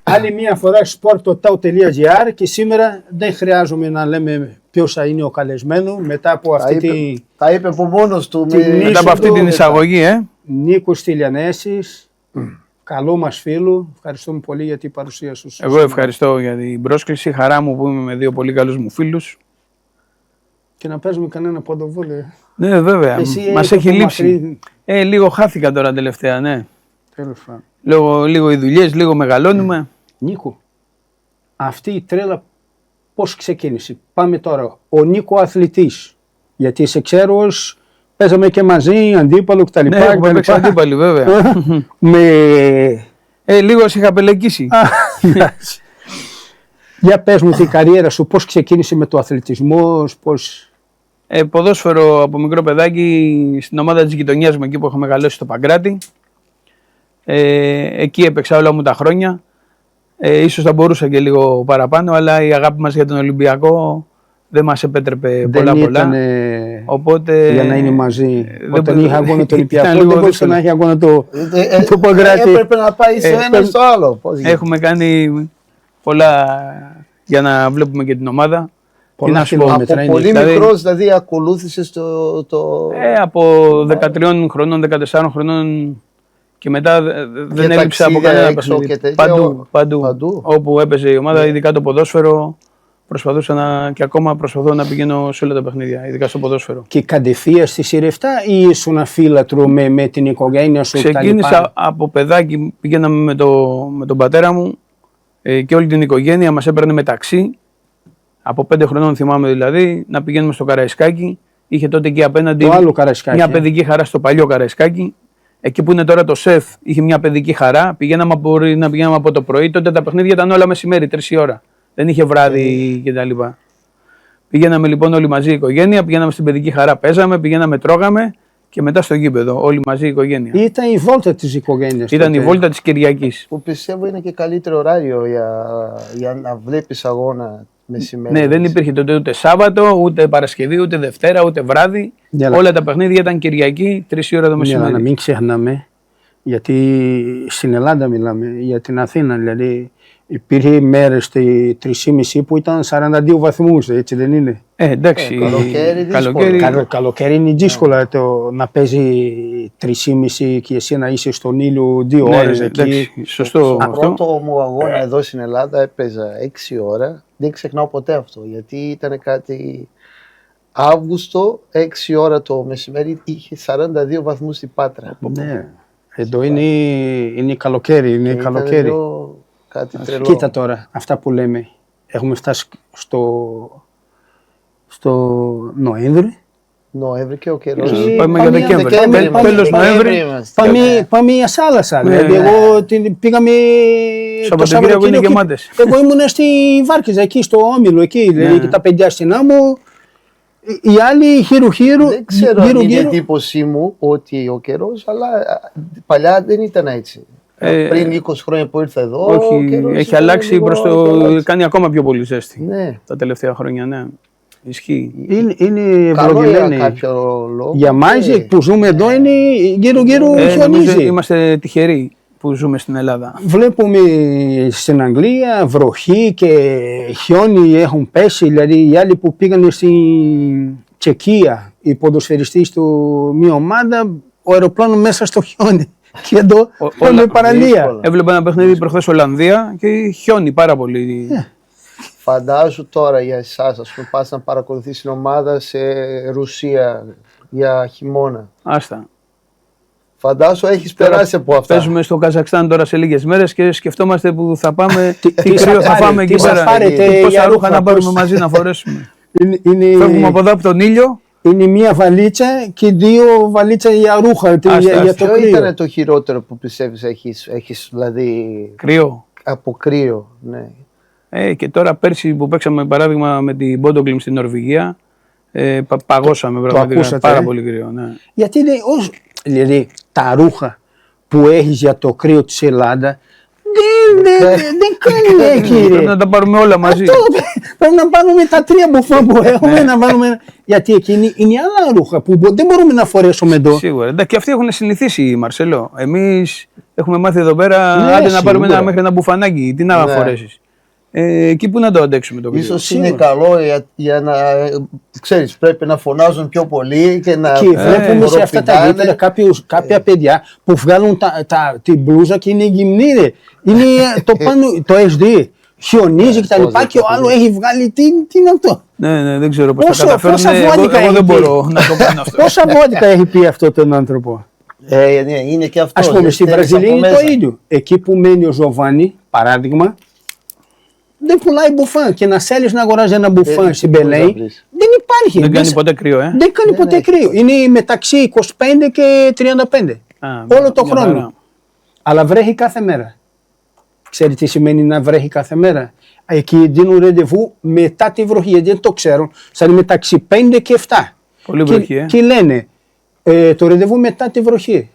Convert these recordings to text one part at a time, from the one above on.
Άλλη μία φορά sporttotal.gr και σήμερα δεν χρειάζομαι να λέμε ποιος θα είναι ο καλεσμένος μετά από αυτή τα είπε από μόνος του. Μετά από αυτή την εισαγωγή, Νίκος Στυλιανέσης, καλό μας φίλο. Ευχαριστούμε πολύ για την παρουσία σου. Εγώ ευχαριστώ για την πρόσκληση. Χαρά μου που είμαι με δύο πολύ καλούς μου φίλους. Και να παίζουμε κανένα ποδοβόλιο. Ναι, βέβαια. Μας έχει λείψει. Λίγο χάθηκα τώρα τελευταία, ναι. Τέλος πάντων. Λίγο οι δουλειές, λίγο μεγαλώνουμε. Νίκο, αυτή η τρέλα πώς ξεκίνησε? Πάμε τώρα. Ο Νίκο αθλητής. Γιατί σε ξέρω ως παίζαμε και μαζί, αντίπαλο κτλ. Ναι, έχουμε παίξει αντίπαλοι βέβαια. Λίγο σε είχα πελεκίσει. Για πες μου την καριέρα σου, πώς ξεκίνησε με το αθλητισμό, πώς... Ποδόσφαιρο από μικρό παιδάκι στην ομάδα της γειτονιάς μου, εκεί που έχω μεγαλώσει στο Παγκράτη. Εκεί έπαιξα όλα μου τα χρόνια. Ίσως θα μπορούσα και λίγο παραπάνω, αλλά η αγάπη μας για τον Ολυμπιακό δεν μας επέτρεπε πολλά. Οπότε για να είναι μαζί. Όταν είχε αγώνα το Ολυμπιακό, δεν μπορούσε να έχει αγώνα το Παγκράτη. Έπρεπε να πάει στο ένα στο άλλο. Έχουμε κάνει πολλά για να βλέπουμε και την ομάδα. Πολλά χιλιόμετρα. Από πολύ μικρός δηλαδή ακολούθησες το... Από 13 χρονών, 14 χρονών και μετά δεν έλειψα από κανένα παιχνίδι. Παντού. Όπου έπαιζε η ομάδα, ειδικά το ποδόσφαιρο, προσπαθούσα και ακόμα προσπαθώ να πηγαίνω σε όλα τα παιχνίδια, ειδικά στο ποδόσφαιρο. Και κατευθείαν στη Σιρεφτά ή ήσουν αφύλατρο με την οικογένεια σου? Ξεκίνησα από παιδάκι, πηγαίναμε με τον πατέρα μου και όλη την οικογένεια, μας έπαιρνε με ταξί. Από 5 χρονών θυμάμαι δηλαδή, να πηγαίνουμε στο Καραϊσκάκι. Είχε τότε εκεί απέναντι μια παιδική χαρά στο παλιό Καραϊσκάκι. Εκεί που είναι τώρα το ΣΕΦ, είχε μια παιδική χαρά. Πηγαίναμε από το πρωί. Τότε τα παιχνίδια ήταν όλα μεσημέρι, 3 η ώρα. Δεν είχε βράδυ κτλ. Πηγαίναμε λοιπόν όλοι μαζί η οικογένεια, πηγαίναμε στην παιδική χαρά, παίζαμε, πηγαίναμε, τρώγαμε και μετά στο γήπεδο. Όλοι μαζί η οικογένεια. Ήταν η βόλτα της οικογένειας. Ήταν η βόλτα της Κυριακής. Που πιστεύω είναι και καλύτερο ωράριο για να βλέπεις αγώνα. Ναι, δεν υπήρχε τότε ούτε Σάββατο, ούτε Παρασκευή, ούτε Δευτέρα, ούτε βράδυ. Όλα τα παιχνίδια ήταν Κυριακή, 3 η ώρα το μεσημέρι. Να μην ξεχνάμε, γιατί στην Ελλάδα μιλάμε, για την Αθήνα. Δηλαδή υπήρχε μέρες 3,5 που ήταν 42 βαθμούς, έτσι δεν είναι? Εντάξει. Καλοκαίρι είναι δύσκολο να παίζει 3,5 και εσύ να είσαι στον ήλιο 2 ώρες εκεί. Σωστό. Στο πρώτο μου αγώνα εδώ στην Ελλάδα έπαιζα 6 ώρα. Δεν ξεχνάω ποτέ αυτό, γιατί ήταν κάτι Αύγουστο, 6 ώρα το μεσημέρι, είχε 42 βαθμούς στην Πάτρα. Ναι, εδώ είναι καλοκαίρι, είναι καλοκαίρι. Κάτι τρελό. Κοίτα τώρα, αυτά που λέμε, έχουμε φτάσει στο Νοέμβρη και ο καιρός. Πάμε για Δεκέμβρη. Τέλος Νοέμβρη. Πάμε για θάλασσα. Δηλαδή, εγώ πήγαμε το Σαββατοκύριακο είναι γεμάτες. Εγώ ήμουν στη Βάρκηζα, εκεί στο Όμιλο, εκεί, δηλαδή και τα παιδιά στην άμμο. Οι άλλοι χείρου. Δεν ξέρω αν είναι η εντύπωσή μου ότι ο καιρός, αλλά παλιά δεν ήταν έτσι. Πριν 20 χρόνια που ήρθα εδώ. Όχι, έχει αλλάξει προς το. Κάνει ακόμα πιο πολύ ζέστη. Τα τελευταία χρόνια, ναι. Ισχύει. Είναι ευλογημένη. Για μας που ζούμε εδώ είναι γύρω-γύρω χιονίζει. Είμαστε τυχεροί που ζούμε στην Ελλάδα. Βλέπουμε στην Αγγλία βροχή και χιόνι έχουν πέσει. Δηλαδή οι άλλοι που πήγαν στην Τσεκία, οι ποδοσφαιριστές του μια ομάδα, ο αεροπλάνο μέσα στο χιόνι. Και εδώ όλη παραλία. Έβλεπα ένα παιχνίδι προχθές Ολλανδία και χιόνι πάρα πολύ. Φαντάζω τώρα για εσάς, ας πούμε, πας να παρακολουθείς την ομάδα σε Ρουσία για χειμώνα. Άστα. Φαντάζω έχεις περάσει από αυτά. Παίζουμε στο Καζακστάν τώρα σε λίγες μέρες και σκεφτόμαστε που θα πάμε, τι κρύο θα φάμε εκεί πέρα. Πόσα ρούχα να πάρουμε μαζί να φορέσουμε. Φεύγουμε από εδώ από τον ήλιο. Είναι μία βαλίτσα και 2 βαλίτσα για ρούχα. Για το ποιο ήταν το χειρότερο που πιστεύεις έχεις δηλαδή... Κρύο. Από κρύο, ναι. Και τώρα πέρσι που παίξαμε παράδειγμα με την Μπόντογκλιμ στην Νορβηγία, παγώσαμε πραγματικά. Πάρα πολύ κρύο. Ναι. Γιατί δηλαδή τα ρούχα που έχεις για το κρύο της Ελλάδα δεν κάνει, κύριε. Πρέπει να τα πάρουμε όλα μαζί. Πρέπει να πάρουμε τα 3 μπουφάν που έχουμε, να βάλουμε. Γιατί εκείνη είναι άλλα ρούχα που δεν μπορούμε να φορέσουμε εδώ. Σίγουρα. Και αυτοί έχουν συνηθίσει, Μαρσέλο. Εμείς έχουμε μάθει εδώ πέρα, άντε να πάρουμε μέχρι ένα μπουφανάκι. Τι να φορέσεις. Εκεί που να το αντέξουμε το κρύο. Ίσως είναι καλό για να, ξέρεις, πρέπει να φωνάζουν πιο πολύ και να... Και βλέπουμε σε αυτά τα βίντεο κάποια παιδιά που βγάλουν την μπλούζα και είναι γυμνοί. Είναι το πάνω, το SD, χιονίζει και τα λοιπά και ο άλλο έχει βγάλει, τι είναι αυτό. Ναι, δεν ξέρω πώς θα καταφέρουν, εγώ δεν μπορώ να το κάνω αυτό. Πόσα βόδικα έχει πει αυτό τον άνθρωπο. Είναι και αυτό. Ας πούμε στη Βραζιλία είναι το ίδιο. Εκεί που μένει ο Ζωβάνι, παράδειγμα, δεν πουλάει μπουφάν και να θέλεις να αγοράζει ένα μπουφάν στην Μπελέη, δεν υπάρχει. Δεν κάνει ποτέ κρύο, Δεν κάνει ποτέ κρύο. Είναι μεταξύ 25 και 35 όλο το χρόνο. Αλλά βρέχει κάθε μέρα. Ξέρετε τι σημαίνει να βρέχει κάθε μέρα. Εκεί δίνουν ραντεβού μετά τη βροχή, γιατί δεν το ξέρουν. Σαν μεταξύ 5 και 7. Πολύ βροχή, Και λένε το ραντεβού μετά τη βροχή.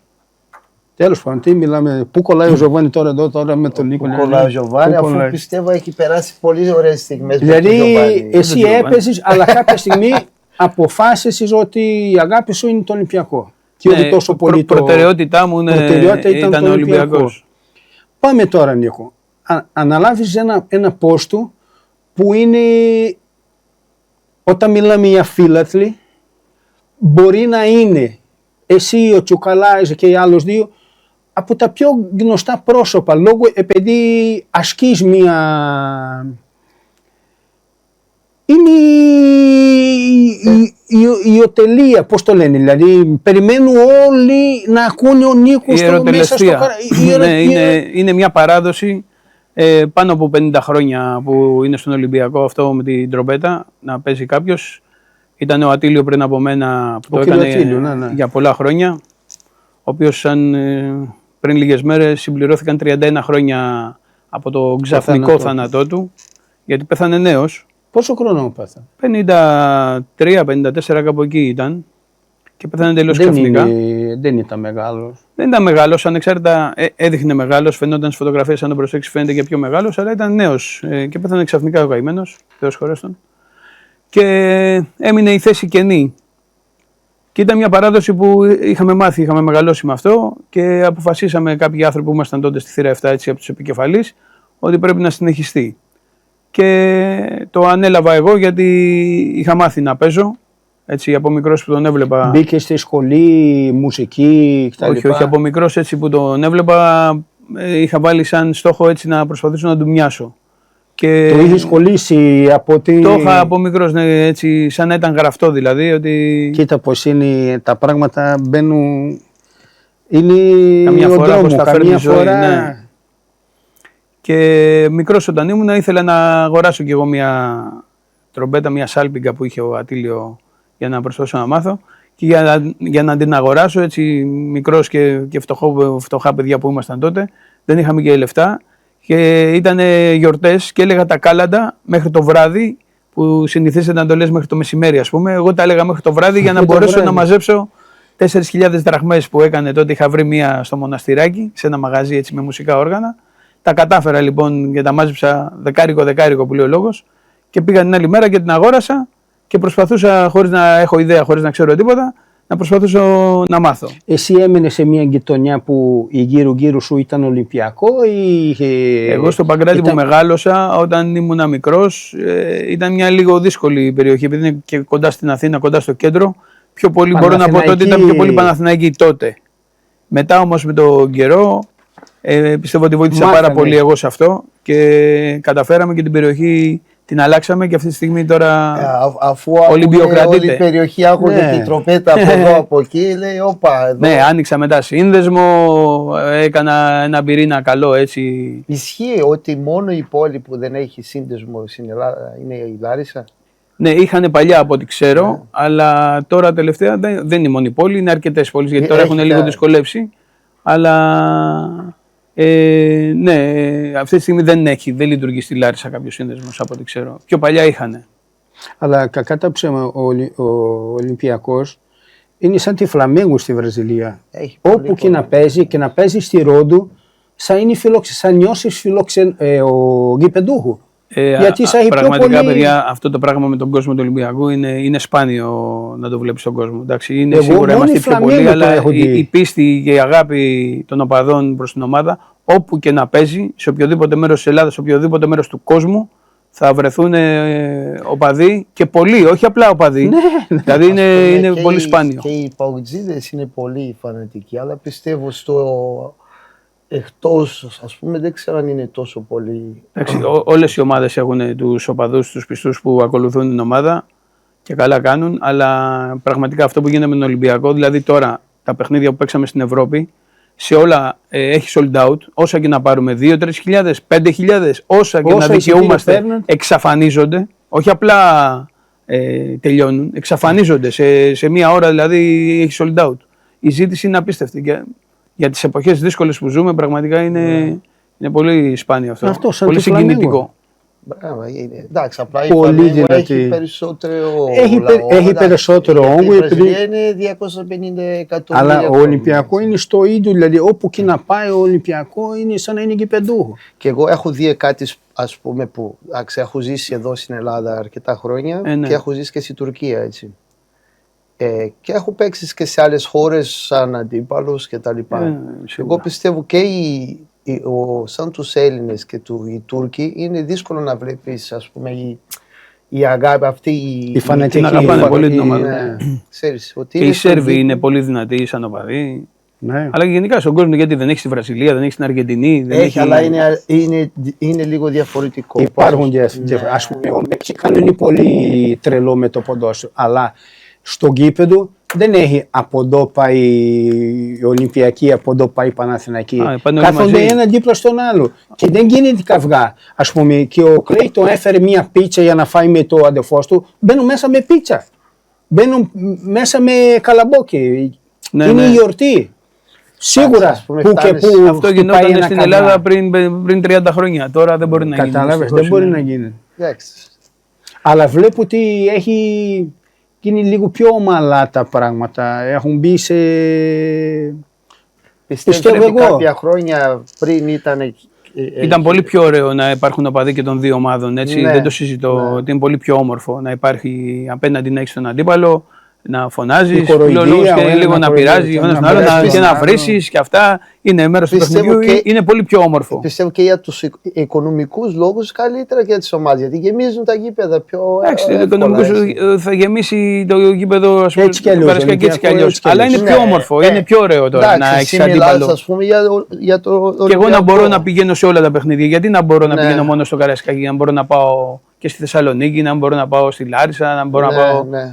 Τέλος πάντων, τι μιλάμε, πού κολλάει ο Ζωβάνι τώρα εδώ, τώρα με τον Νίκο. Πού κολλάει ο Ζωβάνι, αφού πιστεύω έχει περάσει πολύ ωραίες στιγμές. Δηλαδή, εσύ έπαιζες, αλλά κάποια στιγμή αποφάσισες ότι η αγάπη σου είναι το Ολυμπιακό. Και ότι τόσο πολύ προτεραιότητά μου ήταν ο Ολυμπιακός. Πάμε τώρα, Νίκο. Αναλάβεις ένα πόστο που είναι, όταν μιλάμε για φίλαθλοι, μπορεί να είναι εσύ, ο Τσουκαλάης και οι άλλους δύο, από τα πιο γνωστά πρόσωπα, λόγω επειδή ασκείς μία... Είναι η οτελεία, πώς το λένε, δηλαδή περιμένουν όλοι να ακούνε ο Νίκος μέσα στο είναι μια παράδοση πάνω από 50 χρόνια που είναι στον Ολυμπιακό αυτό με την τρομπέτα, να παίζει κάποιος. Ήταν ο Ατήλιο πριν από μένα που το έκανε για πολλά χρόνια, ο οποίος πριν λίγες μέρες συμπληρώθηκαν 31 χρόνια από το ξαφνικό θάνατό του, γιατί πέθανε νέος. Πόσο χρόνο πέθανε? 53-54 κάπου εκεί ήταν και πέθανε τελείως ξαφνικά. Δεν ήταν μεγάλος. Δεν ήταν μεγάλος, ανεξάρτητα έδειχνε μεγάλος, φαινόταν στις φωτογραφίες, αν το προσέξεις φαίνεται και πιο μεγάλος, αλλά ήταν νέος και πέθανε ξαφνικά ο καημένος, Θεός χωρέστον. Και έμεινε η θέση κενή. Και ήταν μια παράδοση που είχαμε μάθει, είχαμε μεγαλώσει με αυτό και αποφασίσαμε κάποιοι άνθρωποι που ήμασταν τότε στη θύρα 7 έτσι, από τους επικεφαλείς ότι πρέπει να συνεχιστεί. Και το ανέλαβα εγώ γιατί είχα μάθει να παίζω. Έτσι, από μικρός που τον έβλεπα. Μπήκε στη σχολή, μουσική κτλ. Όχι, από μικρός έτσι που τον έβλεπα είχα βάλει σαν στόχο έτσι να προσπαθήσω να του μοιάσω. Και το είχε σχολήσει από τι. Το είχα από μικρός, ναι, έτσι, σαν να ήταν γραφτό δηλαδή. Ότι... Κοίτα πως είναι τα πράγματα, μπαίνουν. Είναι καμιά φορά δρόμο, πως τα φέρνει η ζωή. φορά... Ναι. Και μικρός όταν ήμουν ήθελα να αγοράσω κι εγώ μια τρομπέτα, μια σάλπιγγα που είχε ο Ατήλιο για να προσπαθήσω να μάθω. Και για να την αγοράσω, έτσι μικρός και φτωχά παιδιά που ήμασταν τότε, δεν είχαμε και λεφτά. Και ήταν γιορτές και έλεγα τα κάλαντα μέχρι το βράδυ, που συνηθίζεται να το λες μέχρι το μεσημέρι, ας πούμε. Εγώ τα έλεγα μέχρι το βράδυ για να μπορέσω να μαζέψω 4.000 δραχμές που έκανε τότε. Είχα βρει μία στο μοναστηράκι, σε ένα μαγαζί έτσι με μουσικά όργανα. Τα κατάφερα λοιπόν και τα μάζεψα δεκάρικο που λέει ο λόγος. Και πήγα την άλλη μέρα και την αγόρασα και προσπαθούσα, χωρίς να έχω ιδέα, χωρίς να ξέρω τίποτα, να προσπαθήσω να μάθω. Εσύ έμενες σε μια γειτονιά που η γύρω σου ήταν Ολυμπιακό ή... Εγώ στο Παγκράτη που μεγάλωσα, όταν ήμουν μικρός, ήταν μια λίγο δύσκολη περιοχή, επειδή είναι και κοντά στην Αθήνα, κοντά στο κέντρο. Πιο πολύ μπορώ να πω ότι ήταν πιο πολύ Παναθηναϊκή τότε. Μετά όμως με τον καιρό, πιστεύω ότι βοήθησα πάρα πολύ εγώ σε αυτό και καταφέραμε και την περιοχή την αλλάξαμε και αυτή τη στιγμή τώρα αφού Ολυμπιοκρατείται. Όλη η περιοχή άκουγε την τροπέτα από εδώ από εκεί, λέει όπα εδώ. Ναι, άνοιξα μετά σύνδεσμο, έκανα ένα πυρήνα καλό έτσι. Ισχύει ότι μόνο η πόλη που δεν έχει σύνδεσμο στην Ελλάδα είναι η Λάρισα? Ναι, είχαν παλιά από ό,τι ξέρω, αλλά τώρα τελευταία δεν είναι μόνο η πόλη, είναι αρκετές πόλεις γιατί τώρα έχουν λίγο δυσκολεύσει. Αλλά Ναι, αυτή τη στιγμή δεν λειτουργεί στη Λάρισα κάποιο σύνδεσμο από ό,τι ξέρω. Πιο παλιά είχαν. Αλλά κακά τα ψέμα, ο Ολυμπιακός είναι σαν τη Φλαμέγκο στη Βραζιλία. Όπου και να παίζει και να παίζει στη Ρόντου, θα νιώσεις ο γηπεδούχου. Γιατί πραγματικά, παιδιά, αυτό το πράγμα με τον κόσμο του Ολυμπιακού είναι σπάνιο να το βλέπεις στον κόσμο. Εντάξει, είναι σίγουρα είμαστε πιο πολλοί, αλλά η πίστη και η αγάπη των οπαδών προς την ομάδα, όπου και να παίζει, σε οποιοδήποτε μέρος της Ελλάδας, σε οποιοδήποτε μέρος του κόσμου, θα βρεθούν οπαδοί και πολλοί, όχι απλά οπαδοί. Ναι. Δηλαδή είναι πολύ σπάνιο. Και οι παουτζίδες είναι πολύ φανατικοί, αλλά πιστεύω εκτός, ας πούμε, δεν ξέρω αν είναι τόσο πολύ. Όλες οι ομάδες έχουν τους οπαδούς, τους πιστούς που ακολουθούν την ομάδα και καλά κάνουν, αλλά πραγματικά αυτό που γίνεται με τον Ολυμπιακό, δηλαδή τώρα τα παιχνίδια που παίξαμε στην Ευρώπη, σε όλα έχει sold out, όσα και να πάρουμε 2-3 χιλιάδες, 5 χιλιάδες, όσα και να δικαιούμαστε, εξαφανίζονται, όχι απλά τελειώνουν, εξαφανίζονται σε μία ώρα, δηλαδή έχει sold out. Η ζήτηση είναι απίστευτη και για τις εποχές δύσκολες που ζούμε πραγματικά είναι πολύ σπάνιο αυτό, πολύ συγκινητικό. Εντάξει, απλά η Φλαμέγκο έχει περισσότερο έχει περισσότερο όγκο. Η Βραζιλία είναι 250 εκατομμύρια. Αλλά ο Ολυμπιακό είναι στο ίδιο, δηλαδή όπου και να πάει ο Ολυμπιακό είναι σαν να είναι γηπεδούχο. Και εγώ έχω δει κάτι, ας πούμε, που έχω ζήσει εδώ στην Ελλάδα αρκετά χρόνια και έχω ζήσει και στην Τουρκία, έτσι. Και έχω παίξει και σε άλλες χώρες σαν αντίπαλος και τα λοιπά. Εγώ πιστεύω και σαν τους Έλληνες και οι Τούρκοι είναι δύσκολο να βλέπεις, ας πούμε, η αγάπη αυτή. Η φανατική. Να αγαπάνε πολύ την ομάδα. Και οι Σέρβοι είναι πολύ δυνατοί σαν οπαδοί. Ναι. Αλλά γενικά στον κόσμο, γιατί δεν έχει στη Βραζιλία, δεν έχει στην Αργεντινή. Έχει, αλλά είναι λίγο διαφορετικό. Υπάρχουν διαφορετικά. Ας πούμε, ο Μεξικάνος είναι πολύ τρελό με το ποδόσφαιρο. Αλλά στο γήπεδο δεν έχει από εδώ πάει η Ολυμπιακή, από εδώ πάει η Παναθηναϊκή. Κάθονται ένα δίπλα στον άλλο. Και δεν γίνεται καυγά. Ας πούμε, και ο Κλέιτον έφερε μία πίτσα για να φάει με το αδερφός του. Μπαίνουν μέσα με πίτσα. Μπαίνουν μέσα με καλαμπόκι. Είναι η γιορτή. Σίγουρα που και που. Αυτό γινόταν στην Ελλάδα πριν 30 χρόνια. Τώρα δεν μπορεί να γίνει. Κατάλαβες, δεν μπορεί να γίνει. Αλλά βλέπω ότι έχει. Και είναι λίγο πιο ομαλά τα πράγματα. Έχουν μπει σε. Πιστεύω εγώ. Κάποια χρόνια πριν ήταν πολύ πιο ωραίο να υπάρχουν οπαδοί και των δύο ομάδων. Έτσι. Ναι, δεν το συζητώ. Ότι είναι πολύ πιο όμορφο να υπάρχει απέναντι να έχει τον αντίπαλο, να φωνάζει, λίγο να πειράζει ο ένας τον άλλο, να βρίσει και αυτά. Είναι μέρος του παιχνιδιού, είναι πολύ πιο όμορφο. Πιστεύω και για τους οικονομικούς λόγους καλύτερα και για τις ομάδες. Γιατί γεμίζουν τα γήπεδα πιο. Εντάξει, οικονομικούς θα γεμίσει το γήπεδο έτσι κι αλλιώς. Αλλά είναι πιο όμορφο, είναι πιο ωραίο τώρα να έχει αντίπαλο. Και εγώ να μπορώ να πηγαίνω σε όλα τα παιχνίδια. Γιατί να μπορώ να πηγαίνω μόνο στο Καραϊσκάκι, να μπορώ να πάω και στη Θεσσαλονίκη, να μπορώ να πάω στη Λάρισα, να μπορώ να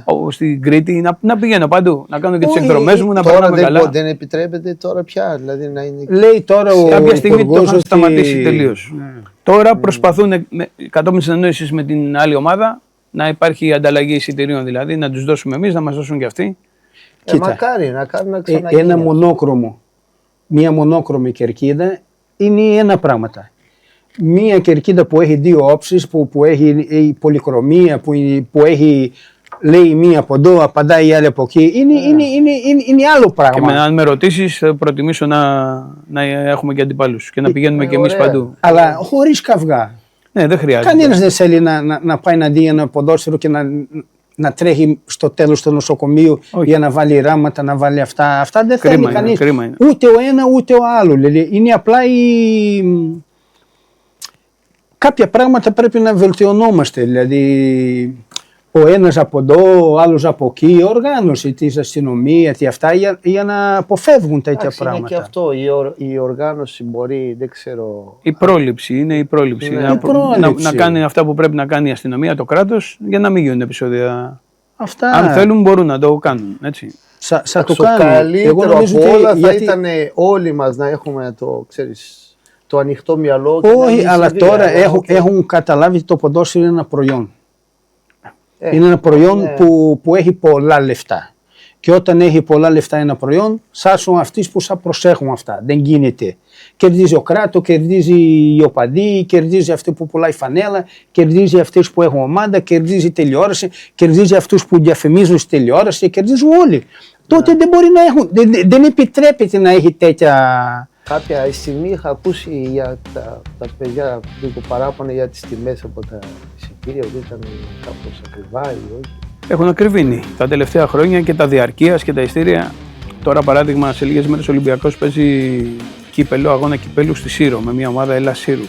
πάω στην Κρήτη, να πηγαίνω παντού, να κάνω και τις εκδρομές μου, να περνάμε καλά. Δεν επιτρέπεται τώρα πια, δηλαδή να είναι. Λέει τώρα κάποια στιγμή το είχαν σταματήσει τελείως. Τώρα προσπαθούν κατόπιν συνεννόησης με την άλλη ομάδα να υπάρχει ανταλλαγή εισιτηρίων, δηλαδή να τους δώσουμε εμείς, να μας δώσουν και αυτοί. Μακάρι να κάνουν να ξαναγίνει. Ένα μονόκρομο, μία μονόκρομη κερκίδα είναι ένα πράγμα. Μία κερκίδα που έχει δύο όψεις, που έχει πολυκρομία, που έχει, λέει μία από εδώ, απαντάει η άλλη από εκεί, είναι άλλο πράγμα. Και αν με ρωτήσεις, θα προτιμήσω να έχουμε και αντιπάλους και να πηγαίνουμε και εμείς παντού. Αλλά χωρίς καυγά. Ναι, δεν χρειάζεται. Κανένας δεν θέλει να πάει να δει ένα ποδόσφαιρο και να τρέχει στο τέλος του νοσοκομείου για να βάλει ράματα, να βάλει αυτά. Αυτά δεν θέλει κανείς. Ούτε ο ένα ούτε ο άλλο. Δηλαδή, είναι απλά κάποια πράγματα πρέπει να βελτιωνόμαστε. Δηλαδή, ο ένας από εδώ, ο άλλος από εκεί, η οργάνωση της αστυνομίας και αυτά για να αποφεύγουν τέτοια πράγματα. Είναι και αυτό. Η οργάνωση μπορεί, δεν ξέρω. Η πρόληψη είναι η πρόληψη. Να κάνει αυτά που πρέπει να κάνει η αστυνομία, το κράτος, για να μην γίνουν επεισόδια. Αυτά. Αν θέλουν, μπορούν να το κάνουν. Έτσι. Το καλύτερο από όλα θα ήταν όλοι μας να έχουμε το ανοιχτό μυαλό. Όχι, αλλά τώρα έχουν καταλάβει το ποδόσφαιρο είναι ένα προϊόν. Είναι ένα προϊόν που έχει πολλά λεφτά. Και όταν έχει πολλά λεφτά ένα προϊόν, σάσουν αυτοί που θα προσέχουν αυτά. Δεν γίνεται. Κερδίζει ο κράτος, κερδίζει οι οπαδοί, κερδίζει αυτοί που πουλάει φανέλα, κερδίζει αυτούς που έχουν ομάδα, κερδίζει η τηλεόραση, κερδίζει αυτούς που διαφημίζουν στη τηλεόραση, κερδίζουν όλοι. Τότε δεν μπορεί να έχουν, δεν επιτρέπεται να έχει τέτοια. Κάποια στιγμή είχα ακούσει για τα παιδιά λίγο παράπονα για τις τιμές από τα εισιτήρια, ότι ήταν κάπως ακριβά ή όχι. Έχουν ακριβήνει τα τελευταία χρόνια και τα διαρκείας και τα ειστήρια. Τώρα, παράδειγμα, σε λίγες μέρες ο Ολυμπιακός παίζει κύπελο, αγώνα κυπέλου στη Σύρο με μια ομάδα Ελλάς Σύρου.